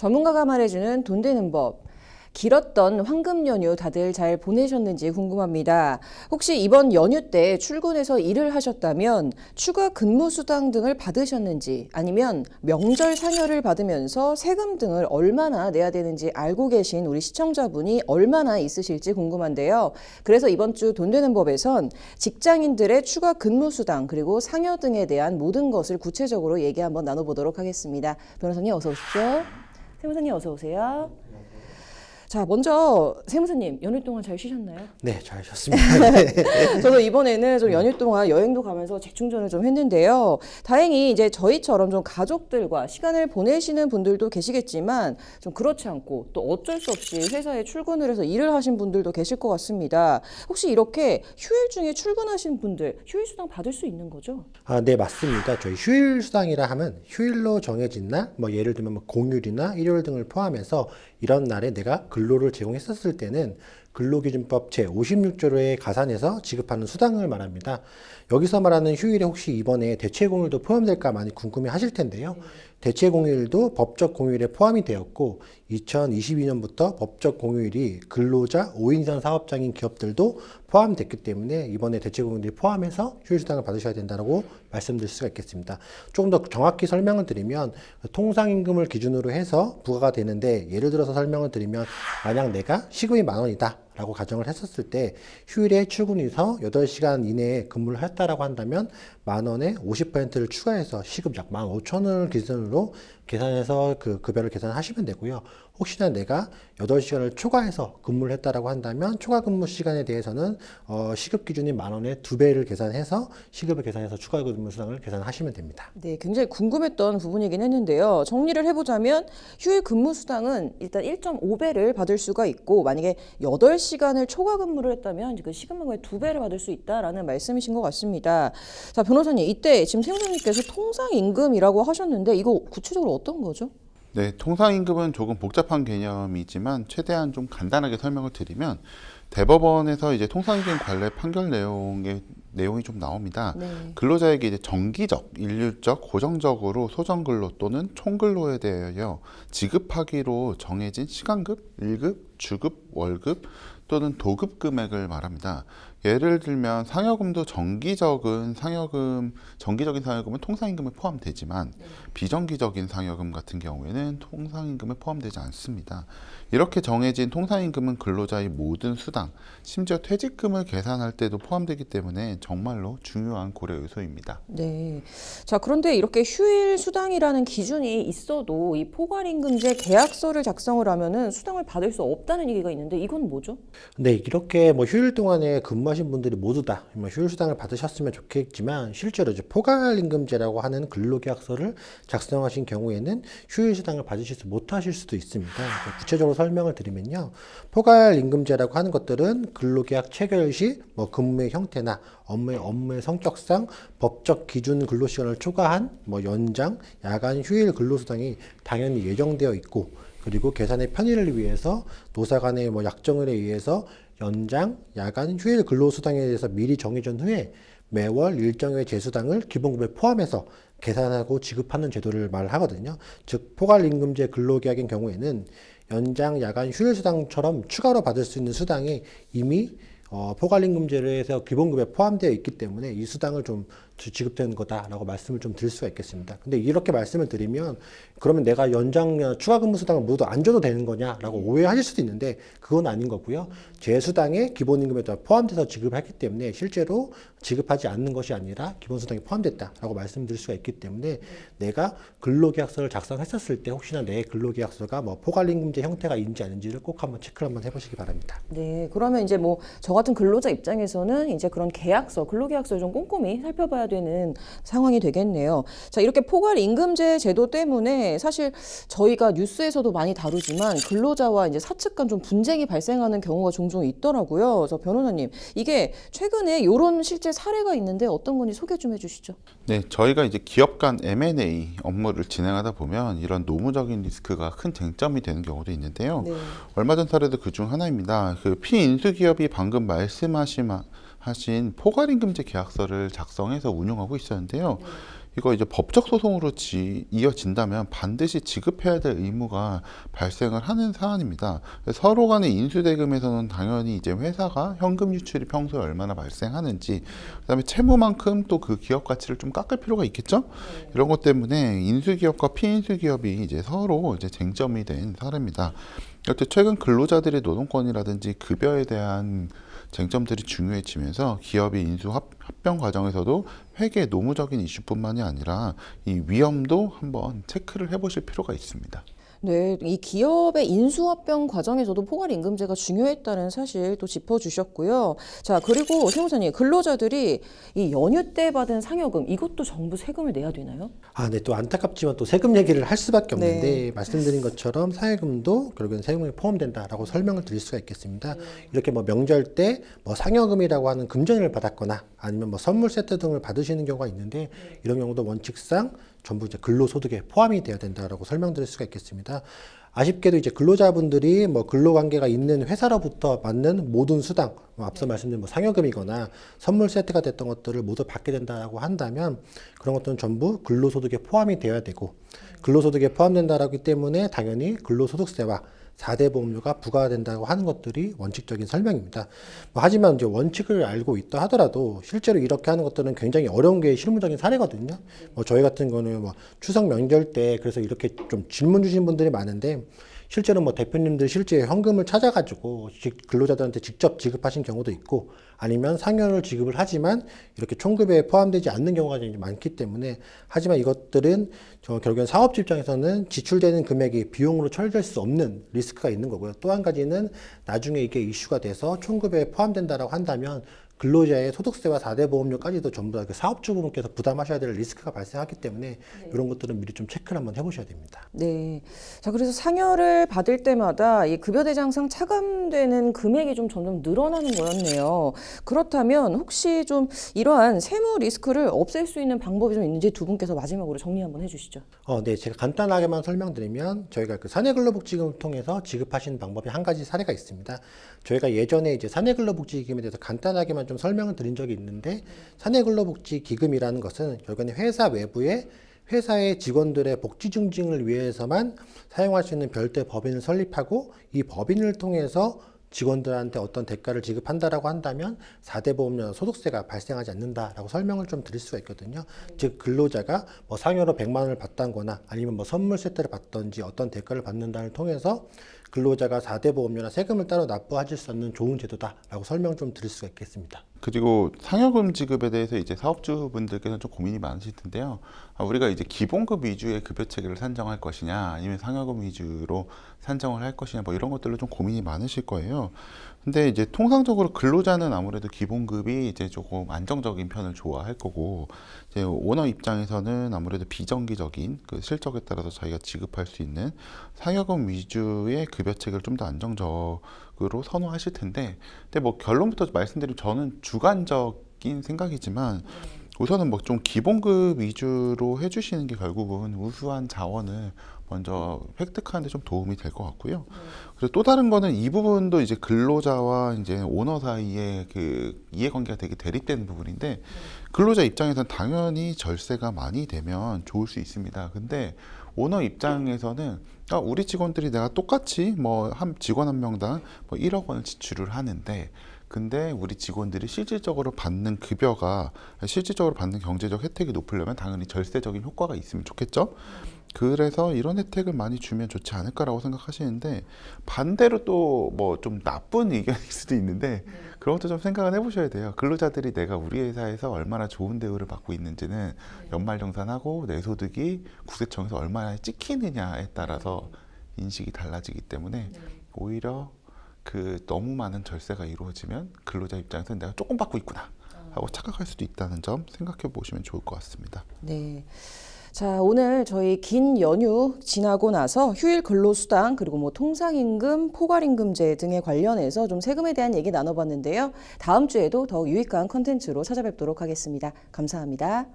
전문가가 말해주는 돈 되는 법. 길었던 황금 연휴 다들 잘 보내셨는지 궁금합니다. 혹시 이번 연휴 때 출근해서 일을 하셨다면 추가 근무 수당 등을 받으셨는지, 아니면 명절 상여를 받으면서 세금 등을 얼마나 내야 되는지 알고 계신 우리 시청자분이 얼마나 있으실지 궁금한데요. 그래서 이번 주 돈 되는 법에선 직장인들의 추가 근무 수당 그리고 상여 등에 대한 모든 것을 구체적으로 얘기 한번 나눠보도록 하겠습니다. 변호사님 어서 오십시오. 세무사님 어서 오세요. 자, 먼저 세무사님 연휴 동안 잘 쉬셨나요? 네, 잘 쉬었습니다. 네. 저도 이번에는 좀 연휴 동안 여행도 가면서 재충전을 좀 했는데요. 다행히 이제 저희처럼 좀 가족들과 시간을 보내시는 분들도 계시겠지만 좀 그렇지 않고 또 어쩔 수 없이 회사에 출근을 해서 일을 하신 분들도 계실 것 같습니다. 혹시 이렇게 휴일 중에 출근하신 분들 휴일 수당 받을 수 있는 거죠? 네, 맞습니다. 저희 휴일 수당이라 하면 휴일로 정해진 날, 예를 들면 공휴일이나 일요일 등을 포함해서 이런 날에 내가 근로를 제공했었을 때는 근로기준법 제56조에 가산해서 지급하는 수당을 말합니다. 여기서 말하는 휴일에 혹시 이번에 대체공휴일도 포함될까 많이 궁금해 하실 텐데요. 대체공휴일도 법적 공휴일에 포함이 되었고 2022년부터 법적 공휴일이 근로자 5인 이상 사업장인 기업들도 포함됐기 때문에 이번에 대체공휴일이 포함해서 휴일수당을 받으셔야 된다고 말씀드릴 수가 있겠습니다. 조금 더 정확히 설명을 드리면 통상임금을 기준으로 해서 부과가 되는데, 예를 들어서 설명을 드리면 만약 내가 시급이 10,000원이다 라고 가정을 했었을 때 휴일에 출근해서 8시간 이내에 근무를 했다라고 한다면 10,000원에 50%를 추가해서 시급 약 15,000원을 기준으로 계산해서 그 급여를 계산하시면 되고요. 혹시나 내가 8시간을 초과해서 근무를 했다라고 한다면 초과 근무 시간에 대해서는 시급 기준이 10,000원에 2배를 계산해서 시급을 계산해서 추가 근무 수당을 계산하시면 됩니다. 네, 굉장히 궁금했던 부분이긴 했는데요. 정리를 해보자면 휴일 근무 수당은 일단 1.5배를 받을 수가 있고, 만약에 8시간을 초과 근무를 했다면 그 시급만큼의 2배를 받을 수 있다라는 말씀이신 것 같습니다. 자, 변호사님, 이때 지금 세무사님께서 통상임금이라고 하셨는데 이거 구체적으로 어떤 거죠? 네, 통상임금은 조금 복잡한 개념이지만 최대한 좀 간단하게 설명을 드리면, 대법원에서 이제 통상임금 관련 판결 내용이 좀 나옵니다. 네. 근로자에게 이제 정기적, 일률적, 고정적으로 소정근로 또는 총근로에 대하여 지급하기로 정해진 시간급, 일급, 주급, 월급 또는 도급 금액을 말합니다. 예를 들면 상여금도 정기적인 상여금은 통상임금에 포함되지만 비정기적인 상여금 같은 경우에는 통상임금에 포함되지 않습니다. 이렇게 정해진 통상임금은 근로자의 모든 수당, 심지어 퇴직금을 계산할 때도 포함되기 때문에 정말로 중요한 고려 요소입니다. 네. 자, 그런데 이렇게 휴일 수당이라는 기준이 있어도 이 포괄임금제 계약서를 작성을 하면은 수당을 받을 수 없다는 얘기가 있는데 이건 뭐죠? 네, 이렇게 휴일 동안에 근무하신 분들이 모두 다 휴일 수당을 받으셨으면 좋겠지만, 실제로 이제 포괄임금제라고 하는 근로계약서를 작성하신 경우에는 휴일 수당을 받으실 수 못하실 수도 있습니다. 구체적으로 설명을 드리면요, 포괄임금제라고 하는 것들은 근로계약 체결 시 근무의 형태나 업무의 성격상 법적 기준 근로시간을 초과한 연장, 야간, 휴일 근로수당이 당연히 예정되어 있고, 그리고 계산의 편의를 위해서 노사 간의 약정에 의해서 연장, 야간, 휴일 근로수당에 대해서 미리 정해준 후에 매월 일정의 제수당을 기본급에 포함해서 계산하고 지급하는 제도를 말하거든요. 즉 포괄임금제 근로계약인 경우에는 연장, 야간, 휴일수당처럼 추가로 받을 수 있는 수당이 이미 포괄임금제로 해서 기본급에 포함되어 있기 때문에 이 수당을 좀 지급되는 거다라고 말씀을 좀 드릴 수가 있겠습니다. 근데 이렇게 말씀을 드리면 그러면 내가 연장 추가 근무 수당을 모두 안 줘도 되는 거냐라고 오해하실 수도 있는데 그건 아닌 거고요. 제 수당에 기본임금에 포함돼서 지급했기 때문에 실제로 지급하지 않는 것이 아니라 기본수당이 포함됐다라고 말씀드릴 수가 있기 때문에 내가 근로계약서를 작성했었을 때 혹시나 내 근로계약서가 포괄임금제 형태가 있는지 아닌지를 꼭 한번 체크를 한번 해보시기 바랍니다. 네, 그러면 이제 저 같은 근로자 입장에서는 이제 그런 계약서, 근로계약서를 좀 꼼꼼히 살펴봐야 되는 상황이 되겠네요. 자, 이렇게 포괄임금제 제도 때문에 사실 저희가 뉴스에서도 많이 다루지만 근로자와 이제 사측 간 좀 분쟁이 발생하는 경우가 종종 있더라고요. 그래서 변호사님, 이게 최근에 이런 실제 사례가 있는데 어떤 건지 소개 좀 해주시죠. 네, 저희가 이제 기업 간 M&A 업무를 진행하다 보면 이런 노무적인 리스크가 큰 쟁점이 되는 경우도 있는데요. 네. 얼마 전 사례도 그중 하나입니다. 그 피인수기업이 방금 말씀하신 포괄임금제 계약서를 작성해서 운용하고 있었는데요. 이거 이제 법적 소송으로 이어진다면 반드시 지급해야 될 의무가 발생을 하는 사안입니다. 서로 간의 인수대금에서는 당연히 이제 회사가 현금 유출이 평소에 얼마나 발생하는지, 그다음에 채무만큼 또 그 기업 가치를 좀 깎을 필요가 있겠죠. 이런 것 때문에 인수기업과 피인수기업이 이제 서로 이제 쟁점이 된 사례입니다. 여튼 최근 근로자들의 노동권이라든지 급여에 대한 쟁점들이 중요해지면서 기업의 인수 합병 과정에서도 회계 노무적인 이슈뿐만이 아니라 이 위험도 한번 체크를 해보실 필요가 있습니다. 네, 이 기업의 인수합병 과정에서도 포괄임금제가 중요했다는 사실 또 짚어주셨고요. 자, 그리고 세무사님, 근로자들이 이 연휴 때 받은 상여금, 이것도 정부 세금을 내야 되나요? 네, 또 안타깝지만 또 세금 얘기를 할 수밖에 없는데 네. 말씀드린 것처럼 상여금도 결국엔 세금에 포함된다라고 설명을 드릴 수가 있겠습니다. 이렇게 뭐 명절 때 뭐 상여금이라고 하는 금전을 받았거나 아니면 뭐 선물 세트 등을 받으시는 경우가 있는데 이런 경우도 원칙상 전부 이제 근로소득에 포함이 되어야 된다라고 설명드릴 수가 있겠습니다. 아쉽게도 이제 근로자분들이 뭐 근로관계가 있는 회사로부터 받는 모든 수당, 앞서 말씀드린 뭐 상여금이거나 선물 세트가 됐던 것들을 모두 받게 된다라고 한다면 그런 것들은 전부 근로소득에 포함이 되어야 되고 근로소득에 포함된다라기 때문에 당연히 근로소득세와 4대 보험료가 부과된다고 하는 것들이 원칙적인 설명입니다. 하지만 이제 원칙을 알고 있다 하더라도 실제로 이렇게 하는 것들은 굉장히 어려운 게 실무적인 사례거든요. 저희 같은 거는 뭐 추석 명절 때 그래서 이렇게 좀 질문 주신 분들이 많은데 실제로 뭐 대표님들 실제 현금을 찾아가지고 근로자들한테 직접 지급하신 경우도 있고 아니면 상여를 지급을 하지만 이렇게 총급에 포함되지 않는 경우가 이제 많기 때문에 하지만 이것들은 결국엔 사업주 입장에서는 지출되는 금액이 비용으로 처리될 수 없는 리스크가 있는 거고요. 또 한 가지는 나중에 이게 이슈가 돼서 총급에 포함된다라고 한다면 근로자의 소득세와 4대 보험료까지도 전부 다 그 사업주분께서 부담하셔야 될 리스크가 발생하기 때문에 이런 것들은 미리 좀 체크를 한번 해보셔야 됩니다. 네. 자, 그래서 상여를 받을 때마다 이 급여대장상 차감되는 금액이 좀 점점 늘어나는 거였네요. 그렇다면 혹시 좀 이러한 세무 리스크를 없앨 수 있는 방법이 좀 있는지 두 분께서 마지막으로 정리 한번 해주시죠. 네, 제가 간단하게만 설명드리면 저희가 그 사내근로복지금을 통해서 지급하시는 방법이 한 가지 사례가 있습니다. 저희가 예전에 이제 사내근로복지기금에 대해서 간단하게만 좀 설명을 드린 적이 있는데 사내근로복지기금이라는 것은 결국에는 회사 외부에 회사의 직원들의 복지 증진을 위해서만 사용할 수 있는 별도의 법인을 설립하고 이 법인을 통해서 직원들한테 어떤 대가를 지급한다라고 한다면 4대 보험료 소득세가 발생하지 않는다라고 설명을 좀 드릴 수가 있거든요. 즉 근로자가 뭐 상여로 100만 원을 받던거나 아니면 뭐 선물 세트를 받던지 어떤 대가를 받는다를 통해서 근로자가 4대 보험료나 세금을 따로 납부하실 수 없는 좋은 제도다라고 설명 좀 드릴 수가 있겠습니다. 그리고 상여금 지급에 대해서 이제 사업주분들께서는 좀 고민이 많으실 텐데요. 우리가 이제 기본급 위주의 급여 체계를 산정할 것이냐, 아니면 상여금 위주로 산정을 할 것이냐, 뭐 이런 것들로 좀 고민이 많으실 거예요. 근데 이제 통상적으로 근로자는 아무래도 기본급이 이제 조금 안정적인 편을 좋아할 거고, 이제 오너 입장에서는 아무래도 비정기적인 그 실적에 따라서 자기가 지급할 수 있는 상여금 위주의 급여 체계를 좀 더 안정적으로 선호하실 텐데, 근데 뭐 결론부터 말씀드리면 저는 주관적인 생각이지만 우선은 뭐 좀 기본급 위주로 해주시는 게 결국은 우수한 자원을 먼저 획득하는 데 좀 도움이 될 것 같고요. 그리고 또 다른 거는 이 부분도 이제 근로자와 이제 오너 사이에 그 이해관계가 되게 대립되는 부분인데 근로자 입장에서는 당연히 절세가 많이 되면 좋을 수 있습니다. 근데 오너 입장에서는 우리 직원들이 내가 똑같이 뭐 한 직원 한 명당 뭐 1억 원을 지출을 하는데 근데 우리 직원들이 실질적으로 받는 급여가 실질적으로 받는 경제적 혜택이 높으려면 당연히 절세적인 효과가 있으면 좋겠죠. 그래서 이런 혜택을 많이 주면 좋지 않을까라고 생각하시는데 반대로 또 뭐 좀 나쁜 의견일 수도 있는데 그런 것도 좀 생각을 해보셔야 돼요. 근로자들이 내가 우리 회사에서 얼마나 좋은 대우를 받고 있는지는 연말정산하고 내 소득이 국세청에서 얼마나 찍히느냐에 따라서 인식이 달라지기 때문에 오히려 그 너무 많은 절세가 이루어지면 근로자 입장에서는 내가 조금 받고 있구나 하고 착각할 수도 있다는 점 생각해 보시면 좋을 것 같습니다. 네. 자, 오늘 저희 긴 연휴 지나고 나서 휴일 근로수당 그리고 뭐 통상임금, 포괄임금제 등에 관련해서 좀 세금에 대한 얘기 나눠봤는데요. 다음 주에도 더욱 유익한 컨텐츠로 찾아뵙도록 하겠습니다. 감사합니다.